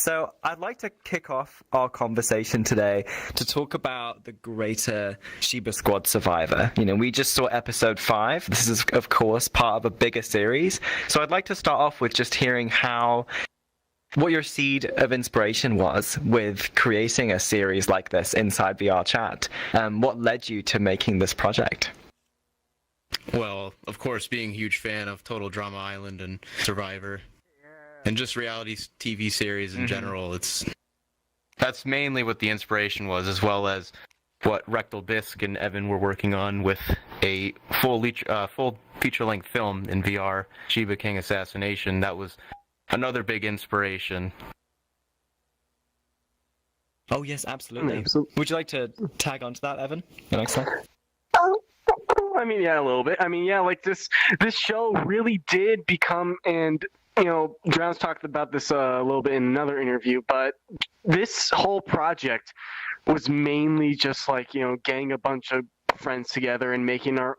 So I'd like to kick off our conversation today to talk about the greater Shiba Squad Survivor. We just saw episode 5. This is, of course, part of a bigger series. So I'd like to start off with just hearing what your seed of inspiration was with creating a series like this inside VR Chat. What led you to making this project? Well, of course, being a huge fan of Total Drama Island and Survivor. And just reality TV series in general, that's mainly what the inspiration was, as well as what Rectal Bisque and Evan were working on with a full feature-length film in VR, Shiba King Assassination. That was another big inspiration. Oh yes, absolutely. Would you like to tag onto that, Evan? The next slide. I mean, yeah, a little bit. I mean, yeah, like this show really did become, and Drowns talked about this a little bit in another interview, but this whole project was mainly just like, getting a bunch of friends together and making our,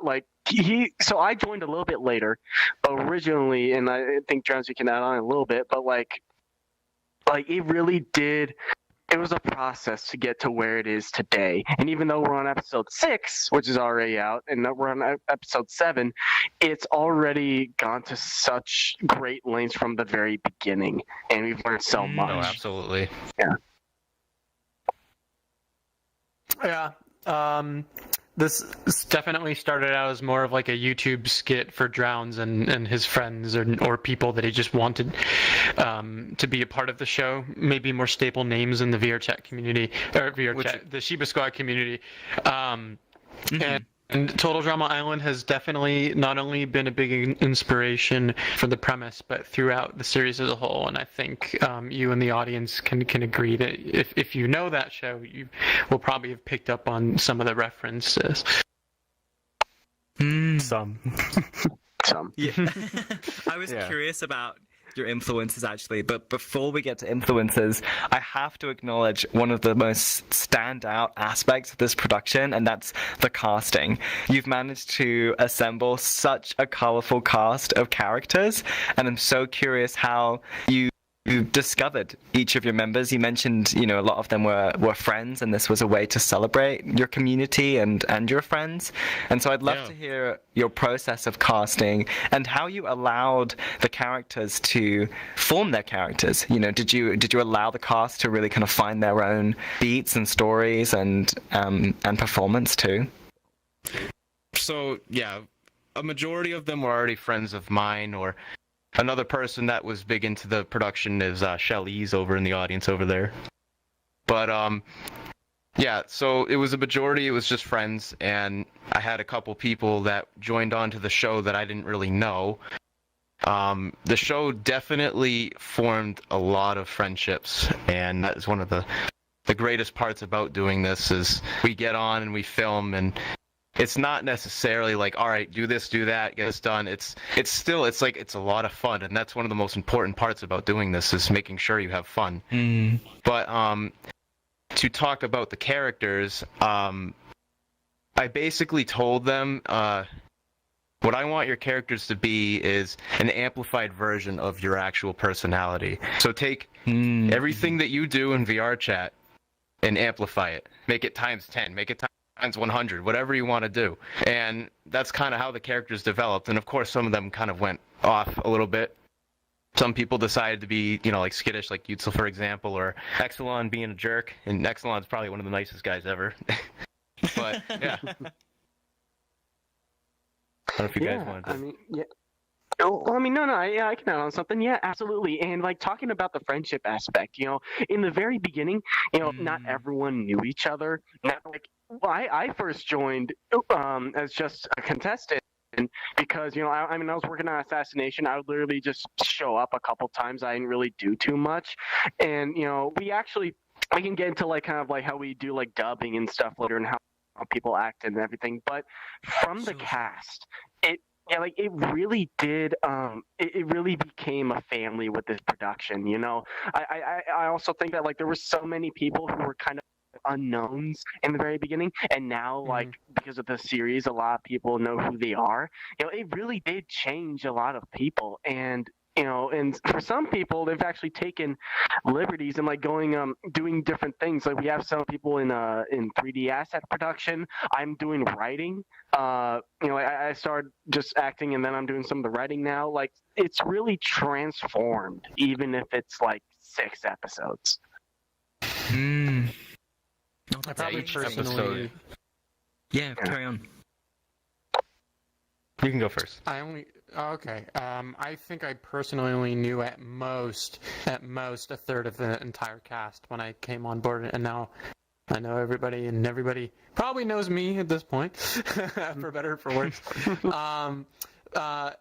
so I joined a little bit later, but originally, and I think Drowns, you can add on a little bit, but like it really did. It was a process to get to where it is today. And even though we're on episode 6, which is already out, and we're on episode 7, it's already gone to such great lengths from the very beginning. And we've learned so much. Oh, absolutely. Yeah. Yeah. This definitely started out as more of like a YouTube skit for Drowns and his friends or people that he just wanted to be a part of the show. Maybe more staple names in the VR chat community, or the Shiba Squad community. And Total Drama Island has definitely not only been a big inspiration for the premise, but throughout the series as a whole. And I think you and the audience can agree that if you know that show, you will probably have picked up on some of the references. Some. Yeah. I was curious about your influences, actually, but before we get to influences, I have to acknowledge one of the most standout aspects of this production, and that's the casting. You've managed to assemble such a colorful cast of characters, and I'm so curious how you discovered each of your members. You mentioned, a lot of them were friends, and this was a way to celebrate your community and your friends. And so I'd love to hear your process of casting and how you allowed the characters to form their characters. Did you allow the cast to really kind of find their own beats and stories and performance too? So, yeah, a majority of them were already friends of mine, or another person that was big into the production is Shelley's over in the audience over there. But, so it was a majority, it was just friends, and I had a couple people that joined onto the show that I didn't really know. The show definitely formed a lot of friendships, and that is one of the greatest parts about doing this is we get on and we film, and it's not necessarily like, all right, do this, do that, get this done. It's a lot of fun, and that's one of the most important parts about doing this is making sure you have fun. But to talk about the characters, I basically told them what I want your characters to be is an amplified version of your actual personality. So take everything that you do in VR chat and amplify it. Make it times 10, make it times 100, whatever you want to do. And that's kind of how the characters developed. And of course, some of them kind of went off a little bit. Some people decided to be, like skittish, like Yutzel, for example, or Exelon being a jerk. And Exelon's probably one of the nicest guys ever. But, yeah. I don't know if you guys wanted to. I mean, yeah. Oh, I mean, no, I can add on something. Yeah, absolutely. And like talking about the friendship aspect, in the very beginning, not everyone knew each other. I first joined as just a contestant because, I was working on Assassination. I would literally just show up a couple times. I didn't really do too much. And, we can get into kind of how we do dubbing and stuff later and how people act and everything. But from the cast, it really did. It really became a family with this production. I also think that there were so many people who were kind of unknowns in the very beginning, and now because of the series, a lot of people know who they are. It really did change a lot of people, and and for some people, they've actually taken liberties and like going doing different things. Like we have some people in 3D asset production. I'm doing writing. I started just acting, and then I'm doing some of the writing now. Like it's really transformed, even if it's like 6 episodes. Mm. I probably each personally. episode. Yeah, carry on. You can go first. Okay. I think I personally only knew at most a third of the entire cast when I came on board, and now I know everybody, and everybody probably knows me at this point, for better or for worse.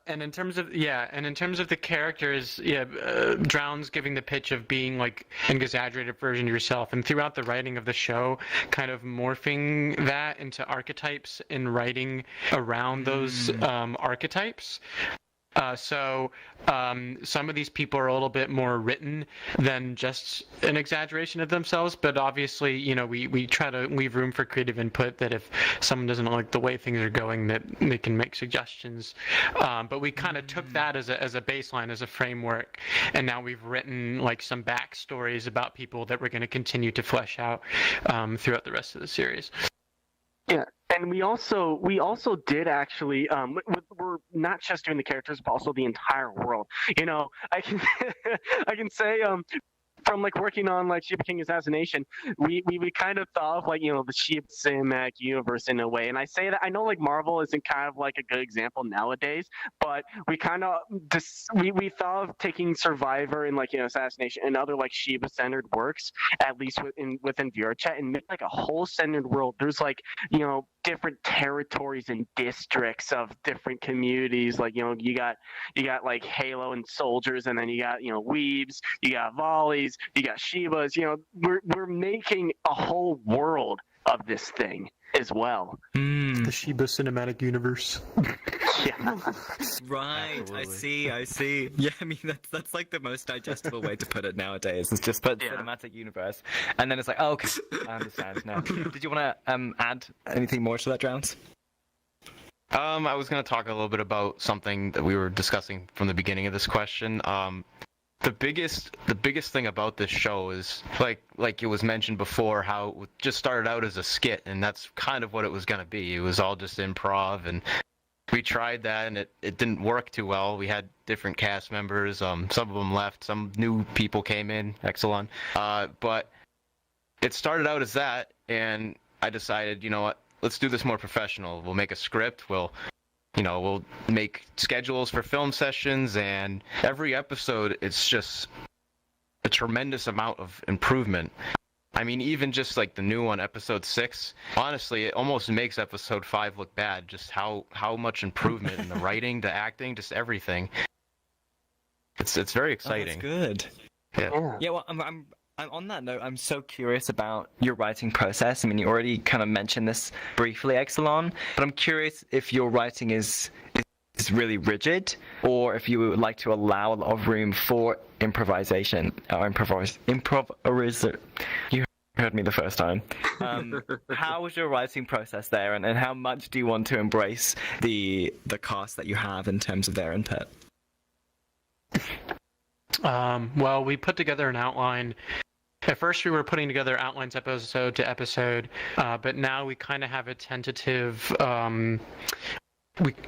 And in terms of the characters, Drown's giving the pitch of being like an exaggerated version of yourself, and throughout the writing of the show, kind of morphing that into archetypes and writing around those archetypes. So some of these people are a little bit more written than just an exaggeration of themselves, but obviously, we try to leave room for creative input, that if someone doesn't like the way things are going, that they can make suggestions. But we kind of took that as a baseline, as a framework, and now we've written like some backstories about people that we're going to continue to flesh out throughout the rest of the series. Yeah, and we also did actually we're not just doing the characters, but also the entire world. I can I can say from like working on like Shiba King Assassination, we kind of thought of like the Shiba Cinematic universe in a way. And I say that I know like Marvel isn't kind of like a good example nowadays, but we kind of we thought of taking Survivor and like Assassination and other like Shiba centered works, at least within VRChat, and make like a whole centered world. There's like different territories and districts of different communities. Like you got like Halo and soldiers, and then you got weebs, you got volleys, you got Shibas. We're making a whole world of this thing as well. The Shiba Cinematic Universe. Yeah. Right, Absolutely. I see. Yeah, I mean that's like the most digestible way to put it nowadays. Is just put cinematic universe, and then it's like, oh, okay, I understand now. Did you want to add anything more to that, Drowns? I was going to talk a little bit about something that we were discussing from the beginning of this question. The biggest thing about this show is like it was mentioned before, how it just started out as a skit, and that's kind of what it was going to be. It was all just improv, and we tried that, and it didn't work too well. We had different cast members. Some of them left. Some new people came in. Excellent. But it started out as that, and I decided, you know what? Let's do this more professional. We'll make a script. We'll make schedules for film sessions, and every episode, it's just a tremendous amount of improvement. I mean, even just like the new one, episode 6, honestly, it almost makes episode 5 look bad. Just how much improvement in the writing, the acting, just everything. It's very exciting. Oh, that's good. Yeah. Well, I'm on that note, I'm so curious about your writing process. I mean, you already kind of mentioned this briefly, Exelon, but I'm curious if your writing is really rigid, or if you would like to allow a lot of room for improvisation or improvisation. You heard me the first time. How was your writing process there, and how much do you want to embrace the cast that you have in terms of their input? Well, we put together an outline. At first, we were putting together outlines episode to episode, but now we kind of have a tentative.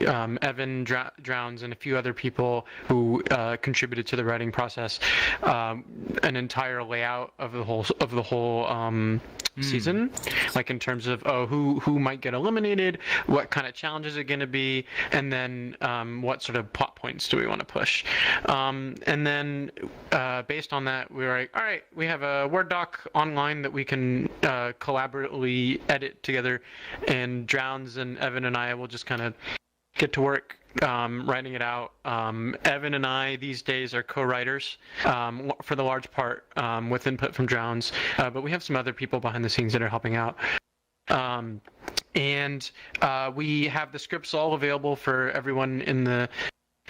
Evan Drowns and a few other people who contributed to the writing process, an entire layout of the whole season, like in terms of who might get eliminated, what kind of challenges are going to be, and then what sort of plot points do we want to push, and then based on that, we were like, all right, we have a Word doc online that we can collaboratively edit together, and Drowns and Evan and I will just kind of get to work writing it out. Evan and I these days are co-writers for the large part, with input from Drowns, but we have some other people behind the scenes that are helping out. And we have the scripts all available for everyone in the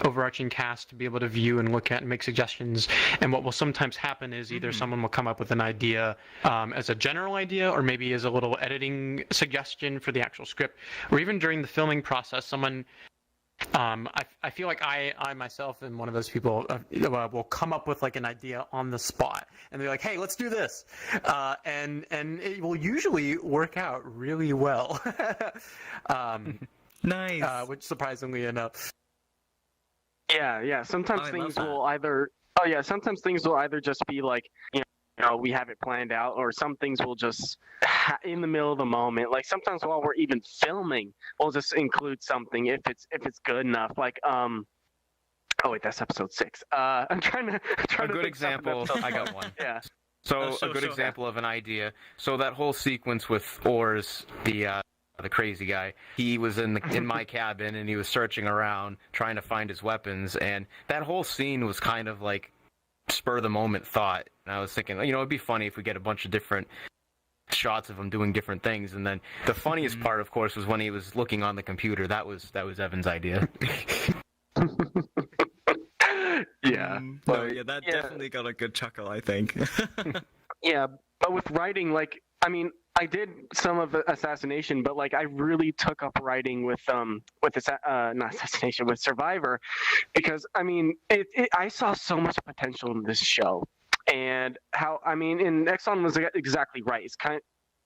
overarching cast to be able to view and look at and make suggestions. And what will sometimes happen is either someone will come up with an idea as a general idea, or maybe as a little editing suggestion for the actual script, or even during the filming process, someone I feel like I myself am one of those people will come up with like an idea on the spot, and they're like, "Hey, let's do this," and it will usually work out really well. Nice. Which surprisingly enough. Yeah. Sometimes I things love that. will either. Oh yeah, sometimes things will either just be like, we have it planned out, or some things will just in the middle of the moment. Like sometimes while we're even filming, we'll just include something if it's good enough. Like oh wait, that's episode 6. I'm trying to A good think something example, episode I got 4. one. Yeah. So sure, a good sure. example of an idea. So that whole sequence with Oars, the crazy guy, he was in my cabin and he was searching around trying to find his weapons, and that whole scene was kind of like spur of the moment thought. And I was thinking, it'd be funny if we get a bunch of different shots of him doing different things. And then the funniest part, of course, was when he was looking on the computer. That was Evan's idea. Yeah. No, yeah, that definitely got a good chuckle, I think. Yeah, but with writing, like, I mean, I did some of Assassination, but like I really took up writing with not Assassination, with Survivor, because I mean, I saw so much potential in this show, and and Exxon was exactly right.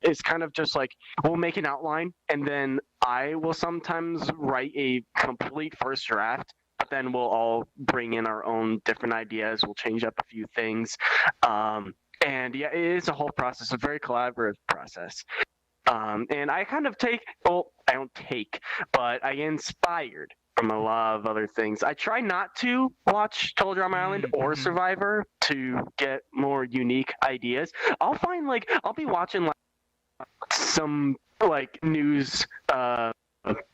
It's kind of just like we'll make an outline, and then I will sometimes write a complete first draft, but then we'll all bring in our own different ideas. We'll change up a few things. And yeah, it is a whole process, a very collaborative process. And I kind of I don't take, but I get inspired from a lot of other things. I try not to watch Total Drama Island or Survivor to get more unique ideas. I'll be watching like some like news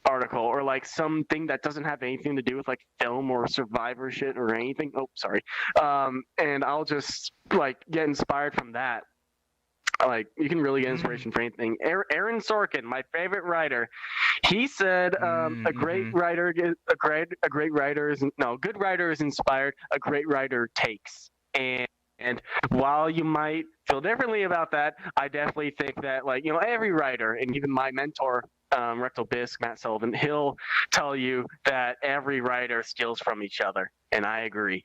article or like something that doesn't have anything to do with like film or Survivor shit or anything. Oh, sorry. And I'll just like get inspired from that. Like you can really get inspiration for anything. Aaron Sorkin, my favorite writer, he said a great writer good writer is inspired, a great writer takes. And while you might feel differently about that, I definitely think that every writer, and even my mentor, Rectal Bisque, Matt Sullivan, he'll tell you that every writer steals from each other, and I agree.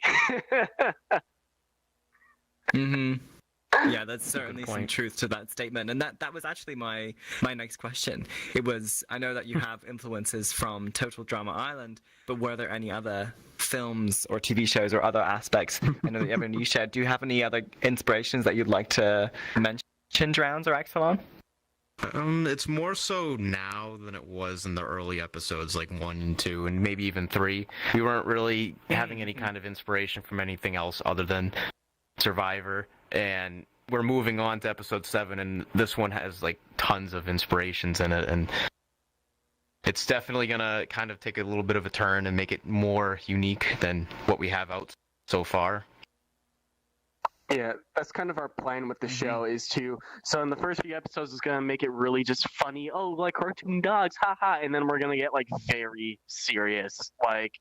Yeah, that's certainly some truth to that statement, and that was actually my next question. It was, I know that you have influences from Total Drama Island, but were there any other films or TV shows or other aspects? I know that Evan, you shared. Do you have any other inspirations that you'd like to mention, Drowns or Axelon? It's more so now than it was in the early episodes, like 1 and 2, and maybe even 3. We weren't really having any kind of inspiration from anything else other than Survivor, and we're moving on to episode 7, and this one has like tons of inspirations in it, and it's definitely gonna kind of take a little bit of a turn and make it more unique than what we have out so far. Yeah, that's kind of our plan with the show so in the first few episodes it's going to make it really just funny. Oh, like cartoon dogs, haha. And then we're going to get like very serious. Like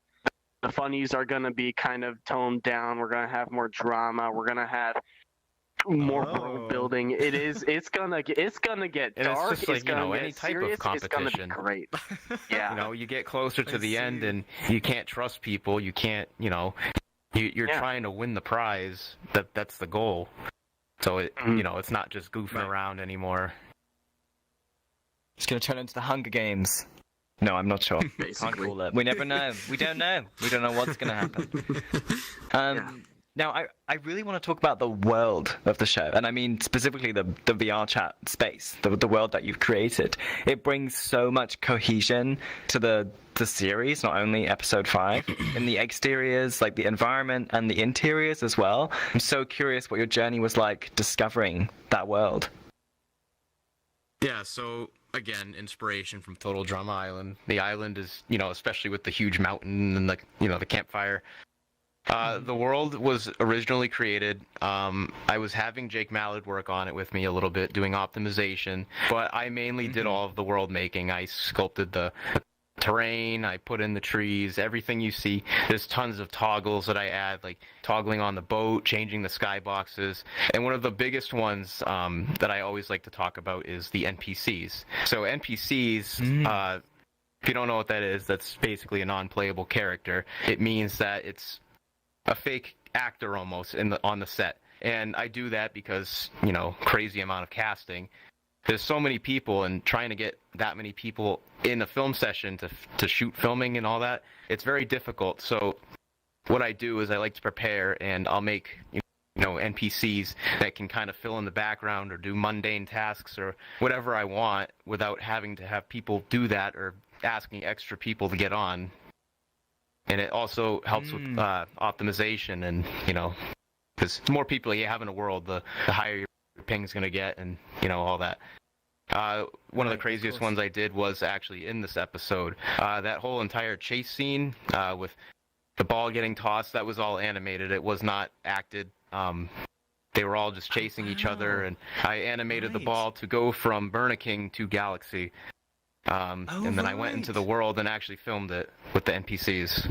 the funnies are going to be kind of toned down. We're going to have more drama. We're going to have more world building. It's going to get And dark. it's just like, it's going to any get type serious. of competition. It's going to be great. Yeah. You get closer to the end and you can't trust people. You can't, you're trying to win the prize. That's the goal. So it's not just goofing around anymore. It's going to turn into the Hunger Games. No, I'm not sure. Can't call it. We never know. We don't know. We don't know what's going to happen. Now, I really want to talk about the world of the show, and I mean specifically the VR chat space, the world that you've created. It brings so much cohesion to the series, not only episode 5, in the exteriors, like the environment, and the interiors as well. I'm so curious what your journey was like discovering that world. Yeah, so again, inspiration from Total Drama Island. The island is, especially with the huge mountain and the campfire. The world was originally created. I was having Jake Mallard work on it with me a little bit, doing optimization, but I mainly did all of the world making. I sculpted the terrain, I put in the trees, everything you see. There's tons of toggles that I add, like toggling on the boat, changing the skyboxes, and one of the biggest ones that I always like to talk about is the NPCs. So NPCs, if you don't know what that is, that's basically a non-playable character. It means that it's a fake actor almost on the set. And I do that because, crazy amount of casting. There's so many people, and trying to get that many people in a film session to shoot filming and all that, it's very difficult. So what I do is I like to prepare, and I'll make NPCs that can kind of fill in the background or do mundane tasks or whatever I want without having to have people do that or asking extra people to get on. And it also helps with optimization, and because the more people you have in a world, the higher your ping's going to get, and all that. One of the craziest ones I did was actually in this episode. That whole entire chase scene with the ball getting tossed, that was all animated. It was not acted. They were all just chasing each other, and I animated the ball to go from Burnaking to Galaxy. And then I went into the world and actually filmed it with the NPCs.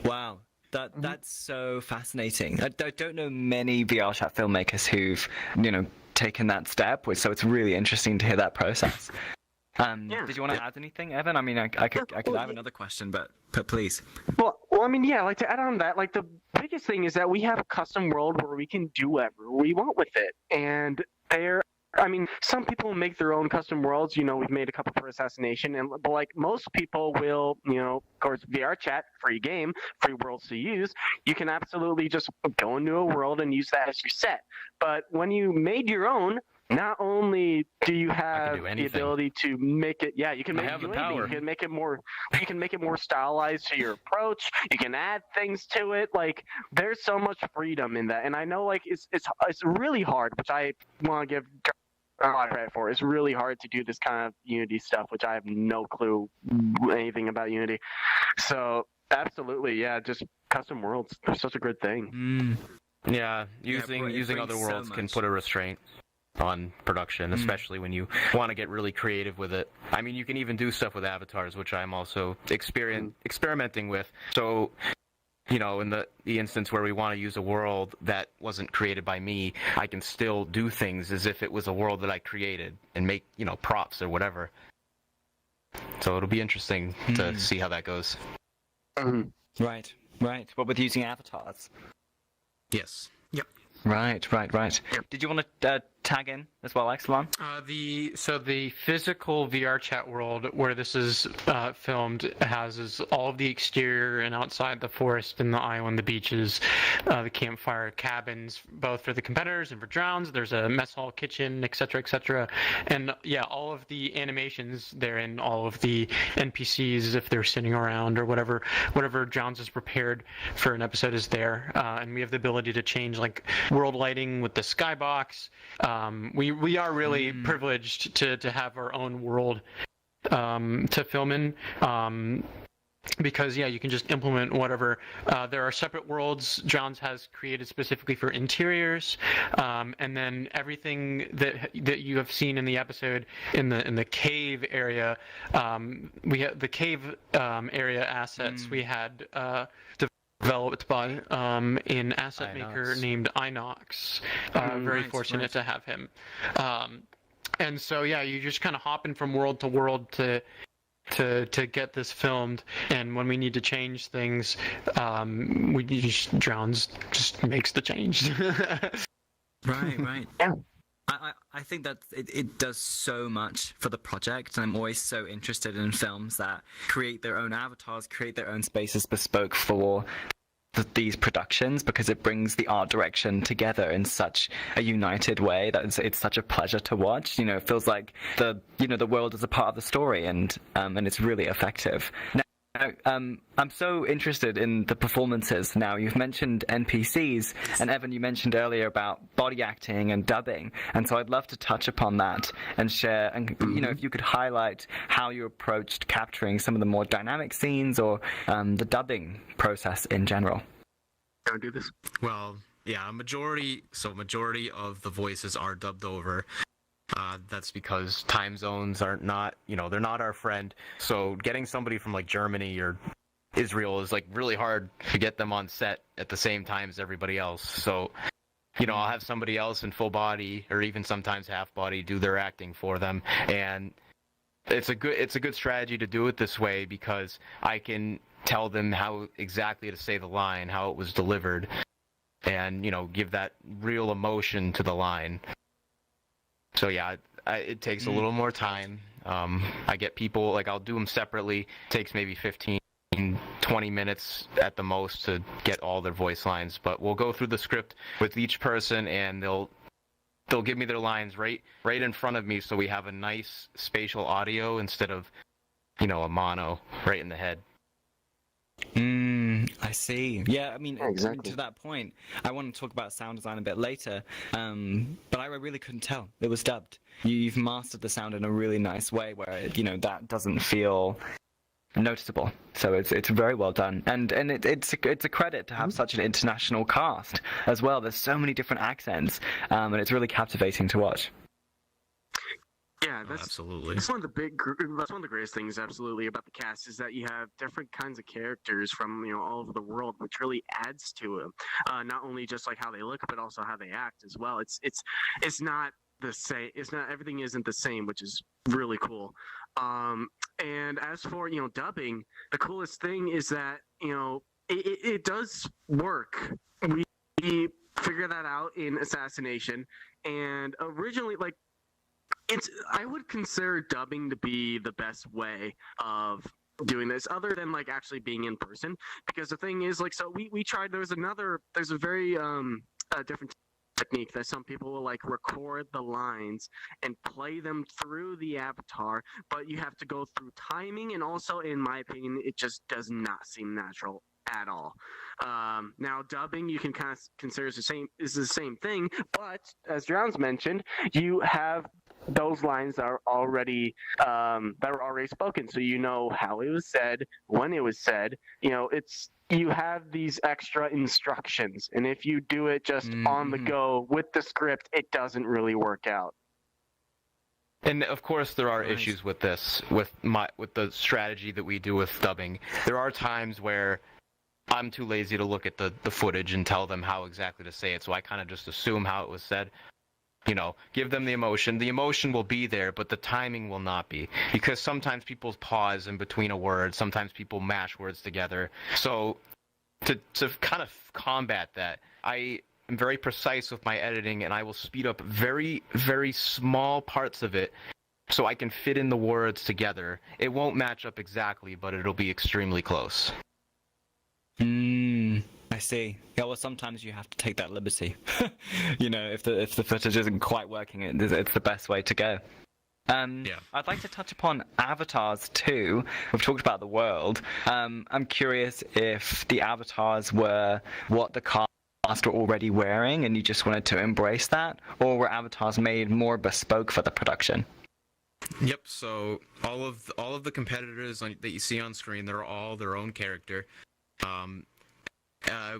Wow. That's so fascinating. I don't know many VR chat filmmakers who've, taken that step, so it's really interesting to hear that process. Did you want to add anything, Evan? I mean, I could have another question, but please. Well, I mean, yeah, like to add on that, like the biggest thing is that we have a custom world where we can do whatever we want with it. And some people make their own custom worlds. We've made a couple for Assassination, but like most people will, of course, VR chat, free game, free worlds to use. You can absolutely just go into a world and use that as your set. But when you made your own, not only do you have the ability to make it, you can make it anything. You can make it more stylized to your approach. You can add things to it. Like there's so much freedom in that, and I know like it's really hard, which I want to give a lot of credit for. It's really hard to do this kind of Unity stuff, which I have no clue anything about Unity. So absolutely, just custom worlds are such a good thing. Yeah, using other worlds can put a restraint on production, especially when you want to get really creative with it. I mean, you can even do stuff with avatars, which I'm also experimenting with. So, in the instance where we want to use a world that wasn't created by me, I can still do things as if it was a world that I created and make, props or whatever. So it'll be interesting to see how that goes. Right. What with using avatars? Yes. Yep. Right. Did you want to tag in as well, Exelon? The physical VR chat world where this is filmed has all of the exterior and outside, the forest and the island, the beaches, the campfire cabins, both for the competitors and for drowns. There's a mess hall, kitchen, etc., and all of the animations therein, all of the NPCs if they're sitting around or whatever drowns is prepared for an episode is there, and we have the ability to change like world lighting with the skybox. We are really privileged to have our own world to film in, because you can just implement whatever. There are separate worlds Drowns has created specifically for interiors, and then everything that you have seen in the episode in the cave area. We have the cave area assets we had developed by an asset maker named Inox. Very fortunate to have him. And so you just kind of hopping from world to world to get this filmed, and when we need to change things, Drowns just makes the change. Right. I think that it does so much for the project, and I'm always so interested in films that create their own avatars, create their own spaces bespoke for these productions, because it brings the art direction together in such a united way that it's such a pleasure to watch. It feels like the world is a part of the story, and it's really effective. Now, I'm so interested in the performances now. You've mentioned NPCs, and Evan, you mentioned earlier about body acting and dubbing, and so I'd love to touch upon that and share, and if you could highlight how you approached capturing some of the more dynamic scenes or the dubbing process in general. Go do this. Well, majority of the voices are dubbed over. That's because time zones are not, they're not our friend. So getting somebody from like Germany or Israel is like really hard to get them on set at the same time as everybody else. So, I'll have somebody else in full body or even sometimes half body do their acting for them. And it's a good strategy to do it this way because I can tell them how exactly to say the line, how it was delivered, and give that real emotion to the line. So yeah, it takes a little more time. I get people, like, I'll do them separately. It takes maybe 15, 20 minutes at the most to get all their voice lines, but we'll go through the script with each person, and they'll give me their lines right in front of me, so we have a nice spatial audio instead of a mono right in the head. I see. Yeah, I mean, exactly. to that point, I want to talk about sound design a bit later, but I really couldn't tell. It was dubbed. You've mastered the sound in a really nice way where, that doesn't feel noticeable. So it's very well done. And it's a credit to have such an international cast as well. There's so many different accents, and it's really captivating to watch. Yeah, absolutely. That's one of the greatest things, absolutely, about the cast is that you have different kinds of characters from all over the world, which really adds to it. Not only just like how they look, but also how they act as well. It's not the same. It's not everything isn't the same, which is really cool. And as for dubbing, the coolest thing is that it does work. We figured that out in Assassination, and originally I would consider dubbing to be the best way of doing this, other than actually being in person. Because the thing is, we tried. There's a very different technique that some people will record the lines and play them through the avatar, but you have to go through timing, and also, in my opinion, it just does not seem natural at all. Now, dubbing you can kind of consider is the same thing, but as Drowns mentioned, you have those lines that are already spoken, so you know how it was said, when it was said. You have these extra instructions, and if you do it just on the go with the script, it doesn't really work out. And of course, there are issues with this, with the strategy that we do with dubbing. There are times where I'm too lazy to look at the footage and tell them how exactly to say it, so I kind of just assume how it was said. Give them the emotion. The emotion will be there, but the timing will not be. Because sometimes people pause in between a word. Sometimes people mash words together. So to kind of combat that, I am very precise with my editing, and I will speed up very, very small parts of it so I can fit in the words together. It won't match up exactly, but it'll be extremely close. I see. Yeah, well, sometimes you have to take that liberty. If the footage isn't quite working, it's the best way to go. I'd like to touch upon avatars too. We've talked about the world. I'm curious if the avatars were what the cast were already wearing, and you just wanted to embrace that, or were avatars made more bespoke for the production? Yep. So all of the competitors that you see on screen, they're all their own character.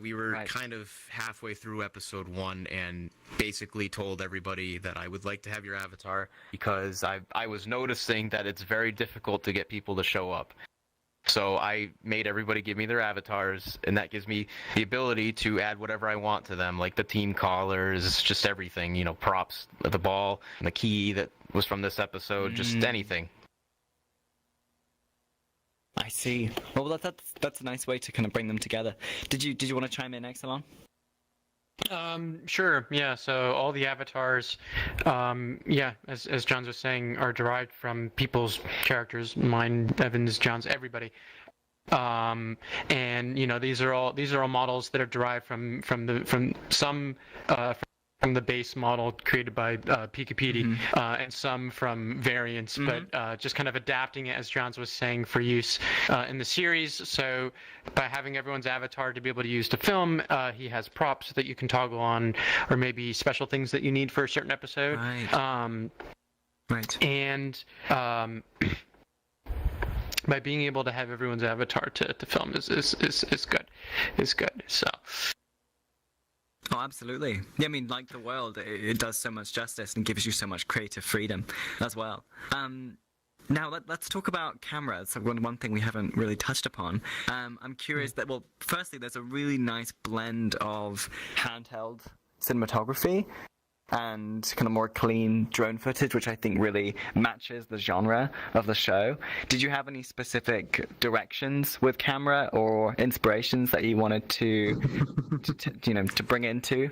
We were kind of halfway through episode 1 and basically told everybody that I would like to have your avatar because I was noticing that it's very difficult to get people to show up. So I made everybody give me their avatars, and that gives me the ability to add whatever I want to them, like the team collars, just everything, props, the ball, and the key that was from this episode, just anything. I see. Well, that's a nice way to kind of bring them together. Did you want to chime in, Exelon? Sure. Yeah. So all the avatars, as John was saying, are derived from people's characters. Mine, Evan's, John's, everybody. And these are all models that are derived from the base model created by Pikipedi, and some from variants, but just kind of adapting it, as Johns was saying, for use in the series. So by having everyone's avatar to be able to use to film, he has props that you can toggle on, or maybe special things that you need for a certain episode. Right. And by being able to have everyone's avatar to film is good. Is good. So. Oh, absolutely. Yeah, I mean, like the world, it does so much justice and gives you so much creative freedom as well. Now, let's talk about cameras. So one thing we haven't really touched upon. I'm curious that, well, firstly, there's a really nice blend of handheld cinematography and kind of more clean drone footage, which I think really matches the genre of the show. Did you have any specific directions with camera or inspirations that you wanted to bring into?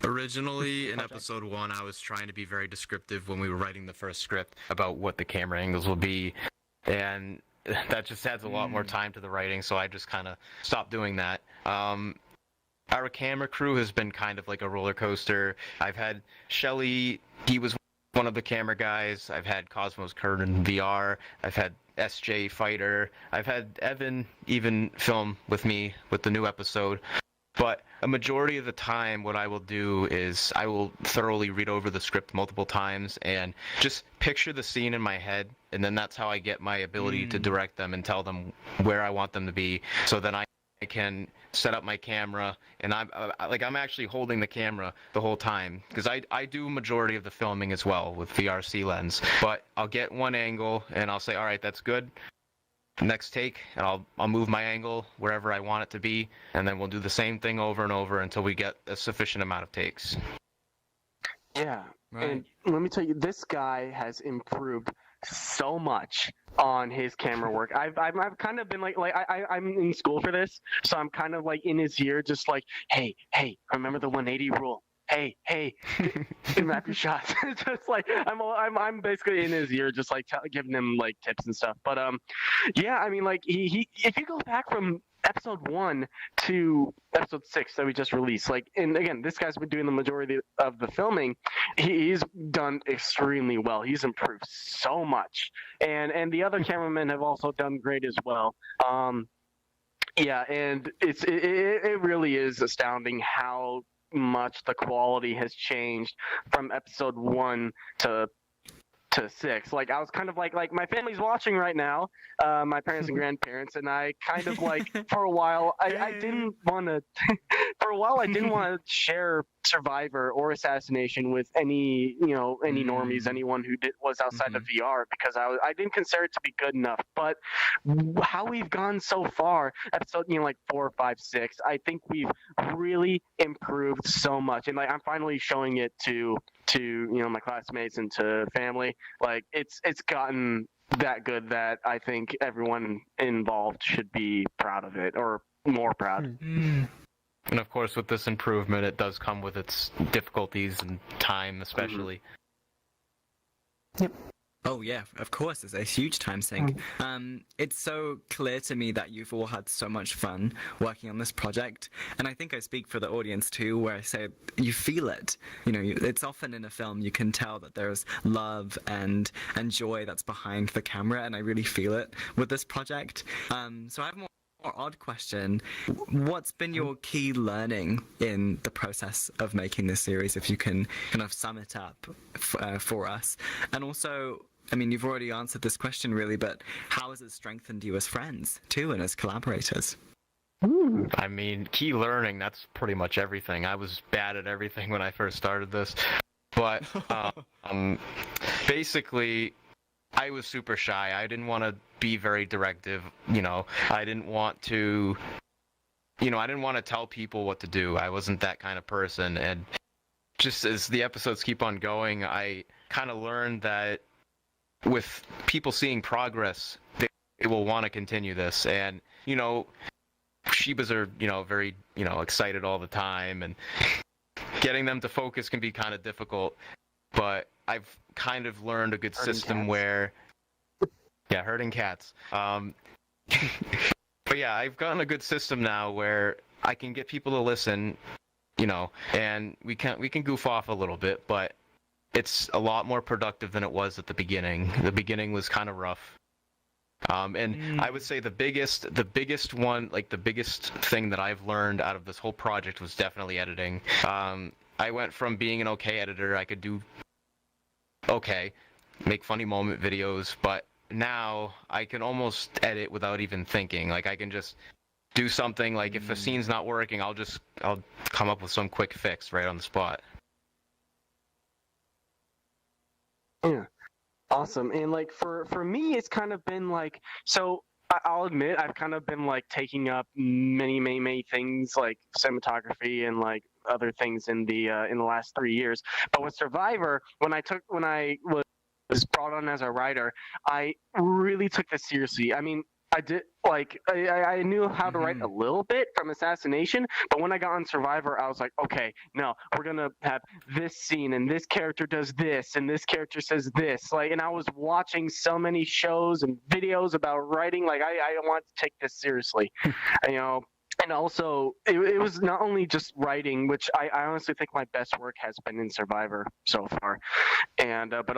Originally, in episode 1, I was trying to be very descriptive when we were writing the first script about what the camera angles will be, and that just adds a lot more time to the writing, so I just kind of stopped doing that. Our camera crew has been kind of like a roller coaster. I've had Shelly, he was one of the camera guys. I've had Cosmos Curtin VR. I've had SJ Fighter. I've had Evan even film with me with the new episode. But a majority of the time, what I will do is I will thoroughly read over the script multiple times and just picture the scene in my head, and then that's how I get my ability to direct them and tell them where I want them to be. So then I can set up my camera, and I'm actually holding the camera the whole time, because I do majority of the filming as well with VRC lens. But I'll get one angle and I'll say, all right, that's good. Next take, and I'll move my angle wherever I want it to be, and then we'll do the same thing over and over until we get a sufficient amount of takes. Yeah, Right. and let me tell you, this guy has improved so much on his camera work. I've kind of been I'm in school for this, so I'm kind of like in his ear, just like, hey, remember the 180 rule? Hey, map your shots. Just like I'm basically in his ear, just like giving him like tips and stuff. But yeah, I mean, like he if you go back from episode 1 to episode 6 that we just released, like, and again, this guy's been doing the majority of the filming. He's done extremely well. He's improved so much, and the other cameramen have also done great as well. Yeah, and it really is astounding how much the quality has changed from episode 1 to 6. Like, I was kind of like my family's watching right now, my parents and grandparents, and I kind of like for a while I didn't want to I didn't want to share Survivor or Assassination with any normies, anyone who was outside of VR, because I didn't consider it to be good enough. But how we've gone so far, episode 4, 5, 6, I think we've really improved so much, and like I'm finally showing it to my classmates and to family. Like it's gotten that good that I think everyone involved should be proud of it, or more proud. And of course, with this improvement, it does come with its difficulties and time, especially. Yep. Oh yeah, of course, it's a huge time sink. It's so clear to me that you've all had so much fun working on this project, and I think I speak for the audience too, where I say you feel it. It's often in a film you can tell that there's love and joy that's behind the camera, and I really feel it with this project. So I have a more odd question. What's been your key learning in the process of making this series, if you can kind of sum it up for us? And also, I mean, you've already answered this question really, but how has it strengthened you as friends too, and as collaborators? I mean, key learning, that's pretty much everything. I was bad at everything when I first started this, but basically I was super shy. I didn't want to be very directive, I didn't want to tell people what to do. I wasn't that kind of person, and just as the episodes keep on going, I kind of learned that with people seeing progress, they will want to continue this. And Shibas are very excited all the time, and getting them to focus can be kind of difficult, but I've kind of learned a good system where herding cats. But yeah, I've gotten a good system now where I can get people to listen, and we can goof off a little bit, but it's a lot more productive than it was at the beginning. The beginning was kind of rough. And I would say the biggest one, like the biggest thing that I've learned out of this whole project was definitely editing. I went from being an okay editor, I could do okay, make funny moment videos, but now I can almost edit without even thinking. Like, I can just do something, like if a scene's not working, I'll come up with some quick fix right on the spot. Yeah. Awesome. And like for me, it's kind of been like, so I'll admit I've kind of been like taking up many things like cinematography and like other things in the last 3 years. But with Survivor, when I was brought on as a writer, I really took this seriously. I mean, I did I knew how to write a little bit from Assassination, but when I got on Survivor, I was like, okay, no, we're gonna have this scene, and this character does this, and this character says this. And I was watching so many shows and videos about writing. I want to take this seriously, And also, it was not only just writing, which I honestly think my best work has been in Survivor so far, and but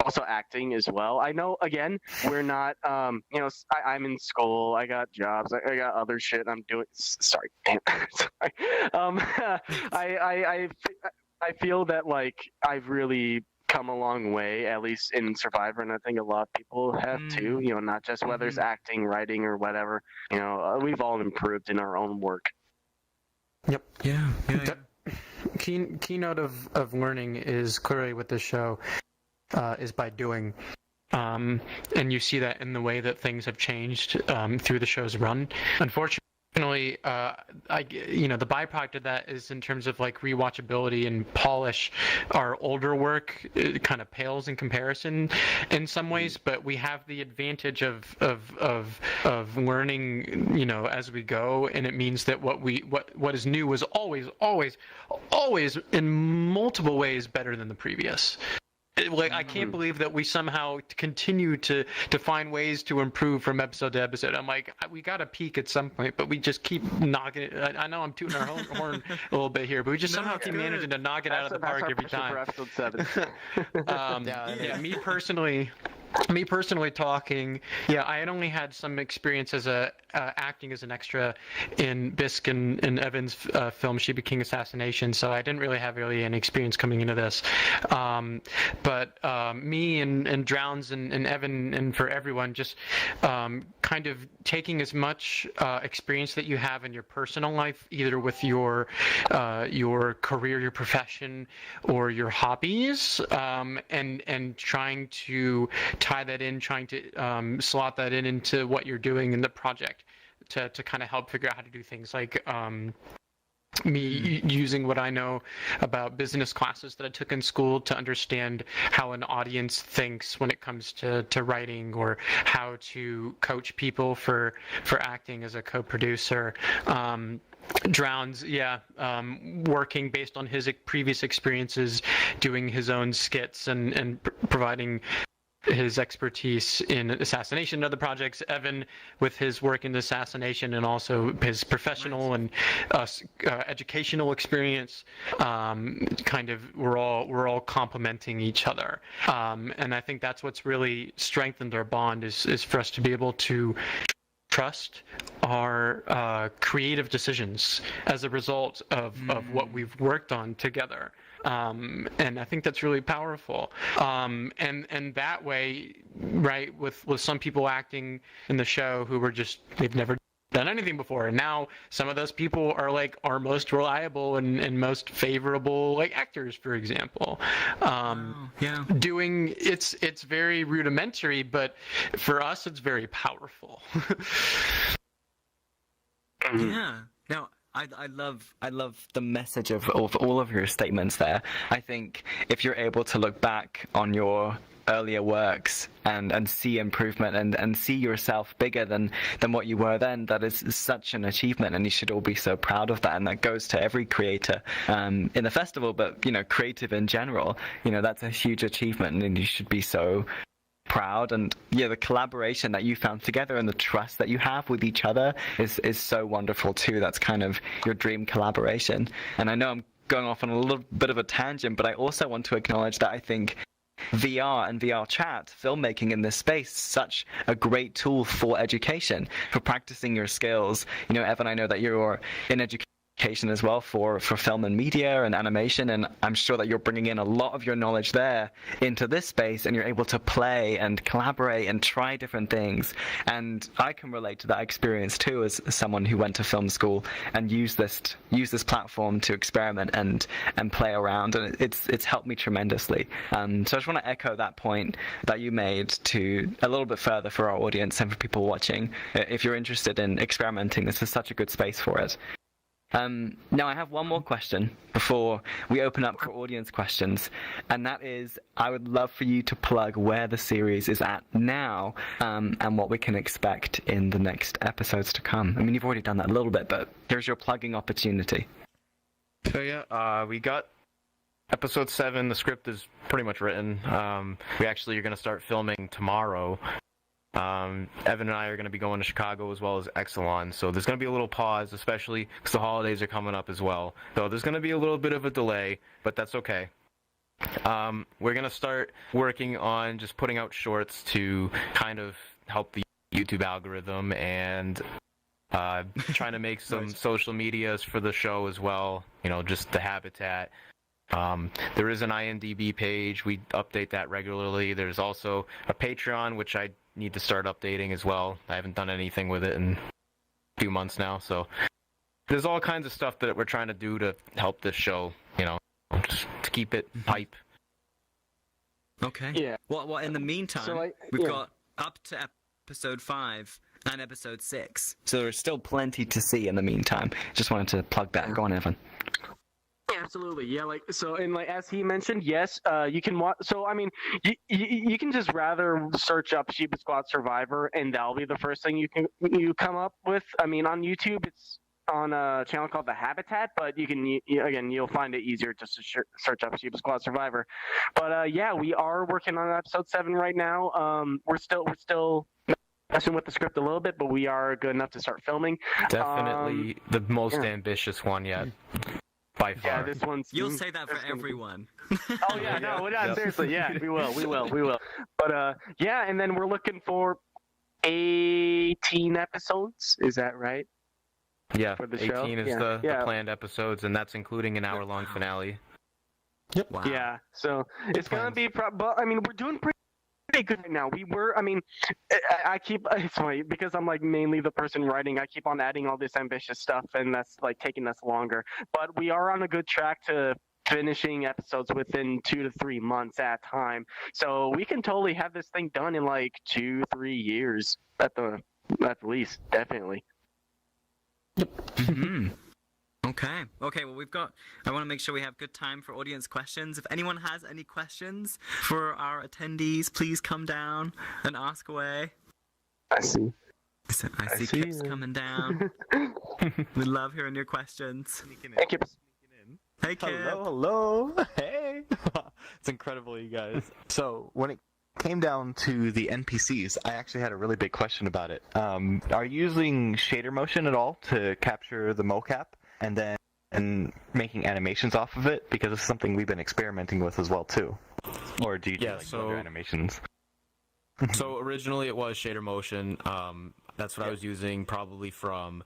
also acting as well. I know, again, we're not, I'm in school, I got jobs, I got other shit I'm doing. Sorry, sorry. I feel that I've really come a long way, at least in Survivor, and I think a lot of people have too. Not just whether it's acting, writing, or whatever. We've all improved in our own work. Yep. Yeah. Keynote of learning is clearly with this show. Is by doing, and you see that in the way that things have changed through the show's run. Unfortunately, the byproduct of that is in terms of rewatchability and polish. Our older work kind of pales in comparison in some ways, but we have the advantage of learning, as we go, and it means that what is new was always in multiple ways better than the previous. I can't believe that we somehow continue to find ways to improve from episode to episode. I'm like, we got to peak at some point, but we just keep knocking it. I know I'm tooting our horn a little bit here, but we just somehow keep managing to knock it out of the park every time. For episode 7. Me personally talking, I had only had some experience as acting as an extra in Bisk and Evan's film Shiba King Assassination, so I didn't really have any experience coming into this. But me and Drowns and Evan and for everyone, just kind of taking as much experience that you have in your personal life, either with your career, your profession, or your hobbies, and trying to tie that in, trying to slot that into what you're doing in the project to kind of help figure out how to do things me using what I know about business classes that I took in school to understand how an audience thinks when it comes to writing, or how to coach people for acting as a co-producer. Drowns, working based on his previous experiences, doing his own skits and providing his expertise in Assassination and other projects. Evan with his work in Assassination and also his professional and educational experience. We're all complementing each other, and I think that's what's really strengthened our bond is for us to be able to trust our creative decisions as a result of what we've worked on together. And I think that's really powerful. And that way, right, with some people acting in the show who were they've never done anything before, and now some of those people are our most reliable and most favorable actors, for example. Doing it's very rudimentary, but for us it's very powerful. Yeah. No, I love the message of all of your statements there. I think if you're able to look back on your earlier works and see improvement and see yourself bigger than what you were then, that is such an achievement, and you should all be so proud of that. And that goes to every creator in the festival, but creative in general. That's a huge achievement, and you should be so proud. And the collaboration that you found together and the trust that you have with each other is so wonderful too. That's kind of your dream collaboration. And I know I'm going off on a little bit of a tangent, but I also want to acknowledge that I think VR and VR chat, filmmaking in this space, such a great tool for education, for practicing your skills. Evan, I know that you're in education as well for film and media and animation, and I'm sure that you're bringing in a lot of your knowledge there into this space, and you're able to play and collaborate and try different things. And I can relate to that experience too, as someone who went to film school and used this platform to experiment and play around, and it's helped me tremendously. So I just want to echo that point that you made to a little bit further for our audience and for people watching. If you're interested in experimenting, this is such a good space for it. Now, I have one more question before we open up for audience questions, and that is, I would love for you to plug where the series is at now, and what we can expect in the next episodes to come. I mean, you've already done that a little bit, but here's your plugging opportunity. So yeah, we got episode 7. The script is pretty much written. We actually are going to start filming tomorrow. Evan and I are going to be going to Chicago as well as Exelon, so there's going to be a little pause, especially because the holidays are coming up as well. So there's going to be a little bit of a delay, but that's okay. We're going to start working on just putting out shorts to kind of help the YouTube algorithm and trying to make some social medias for the show as well, just the habitat. There is an IMDb page. We update that regularly. There's also a Patreon, which I need to start updating as well. I haven't done anything with it in a few months now, so there's all kinds of stuff that we're trying to do to help this show, just to keep it hype. Okay. Yeah. Well, in the meantime, we've got up to episode 5 and episode 6, so there's still plenty to see in the meantime. Just wanted to plug that. Go on, Evan. Absolutely, yeah. As he mentioned, yes, you can watch. So I mean, you can just rather search up Shiba Squad Survivor, and that'll be the first thing you come up with. I mean, on YouTube, it's on a channel called The Habitat, but you'll find it easier just to search up Shiba Squad Survivor. But yeah, we are working on episode 7 right now. We're still messing with the script a little bit, but we are good enough to start filming. Definitely the most ambitious one yet. By far. Yeah, this one's. You'll say that for everyone. Oh yeah, no, seriously, yeah, we will. But yeah, and then we're looking for 18 episodes. Is that right? Yeah, for the 18 show? is the planned episodes, and that's including an hour-long finale. Yep. Wow. Yeah, so it's gonna be. But I mean, we're doing pretty good right now. It's funny because I'm mainly the person writing. I keep on adding all this ambitious stuff, and that's taking us longer. But we are on a good track to finishing episodes within 2 to 3 months at a time. So we can totally have this thing done in 2-3 years at the least, definitely. Yep. Mm-hmm. Okay. Well, I want to make sure we have good time for audience questions. If anyone has any questions for our attendees, please come down and ask away. I see. I see Kip's coming down. We love hearing your questions. Hey, Kip. Hey, Kip. Hello. Hey. It's incredible, you guys. So, when it came down to the NPCs, I actually had a really big question about it. Are you using shader motion at all to capture the mocap? And then making animations off of it, because it's something we've been experimenting with as well too. Or do you do other animations? So originally it was shader motion. That's what I was using probably from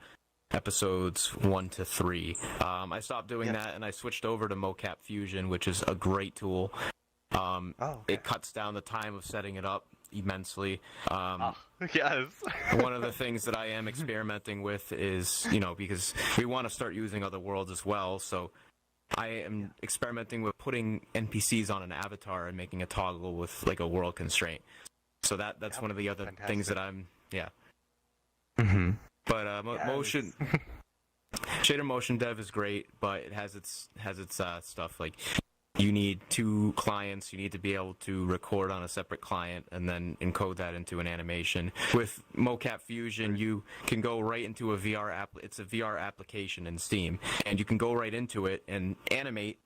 episodes 1 to 3. I stopped doing that and I switched over to Mocap Fusion, which is a great tool. It cuts down the time of setting it up immensely. Yes. One of the things that I am experimenting with is, because we want to start using other worlds as well, so I am experimenting with putting NPCs on an avatar and making a toggle with a world constraint. So that's one of the other things that I'm Mm-hmm. But motion shader motion dev is great, but it has its stuff you need 2 clients. You need to be able to record on a separate client and then encode that into an animation. With Mocap Fusion, you can go right into a VR app. It's a VR application in Steam, and you can go right into it and animate.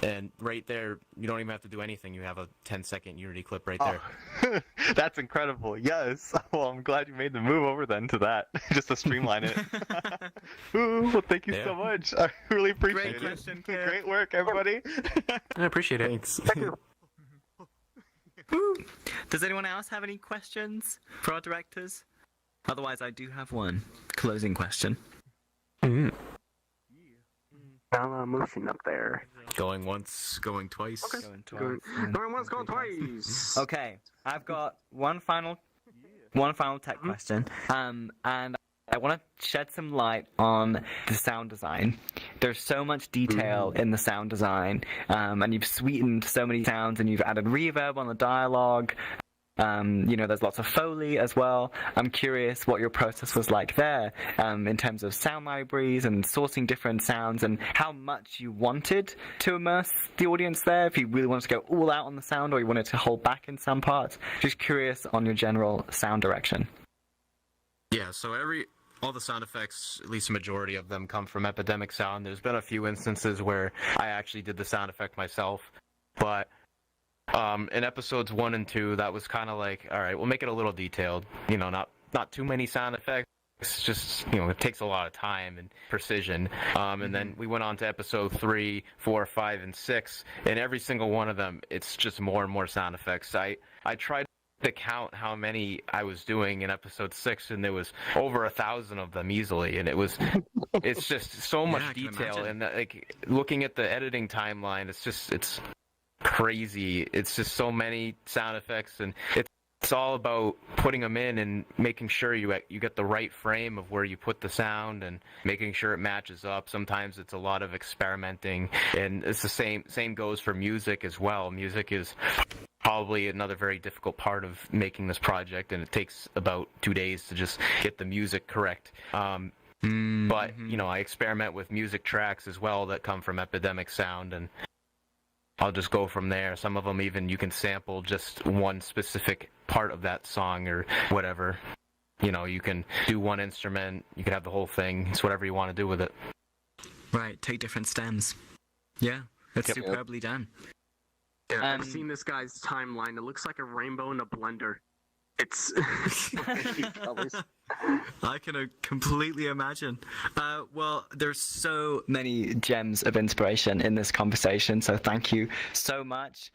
And right there, you don't even have to do anything. You have a 10-second Unity clip right there. That's incredible. Yes. Well, I'm glad you made the move over then to that, just to streamline it. Ooh, well, thank you so much. I really appreciate it. Question, Kip. Great work, everybody. I appreciate it. Thanks. Does anyone else have any questions for our directors? Otherwise, I do have one closing question. Mm-hmm. Motion up there. Going once, going twice. Okay. Going Going once, going twice. Okay, I've got one final tech question. And I want to shed some light on the sound design. There's so much detail in the sound design, and you've sweetened so many sounds, and you've added reverb on the dialogue. There's lots of Foley as well. I'm curious what your process was like there, in terms of sound libraries and sourcing different sounds, and how much you wanted to immerse the audience there, if you really wanted to go all out on the sound or you wanted to hold back in some parts. Just curious on your general sound direction. Yeah, so all the sound effects, at least a majority of them, come from Epidemic Sound. There's been a few instances where I actually did the sound effect myself, but in episodes 1 and 2, that was kind of like, all right, we'll make it a little detailed. Not too many sound effects. It's just, it takes a lot of time and precision. And then we went on to episode 3, 4, 5, and 6, and every single one of them, it's just more and more sound effects. I tried to count how many I was doing in episode 6, and there was over 1,000 of them easily, and it's just so much detail, and like looking at the editing timeline, it's crazy. It's just so many sound effects, and it's all about putting them in and making sure you get the right frame of where you put the sound and making sure it matches up. Sometimes it's a lot of experimenting, and it's the same goes for music as well. Music is probably another very difficult part of making this project, and it takes about 2 days to just get the music correct. But I experiment with music tracks as well that come from Epidemic Sound, and I'll just go from there. Some of them even you can sample just one specific part of that song or whatever. You can do one instrument, you can have the whole thing. It's whatever you want to do with it. Right, take different stems. Yeah, that's superbly done. Yeah, I've seen this guy's timeline. It looks like a rainbow in a blender. It's colors. I can completely imagine. Well, there's so many gems of inspiration in this conversation, so thank you so much.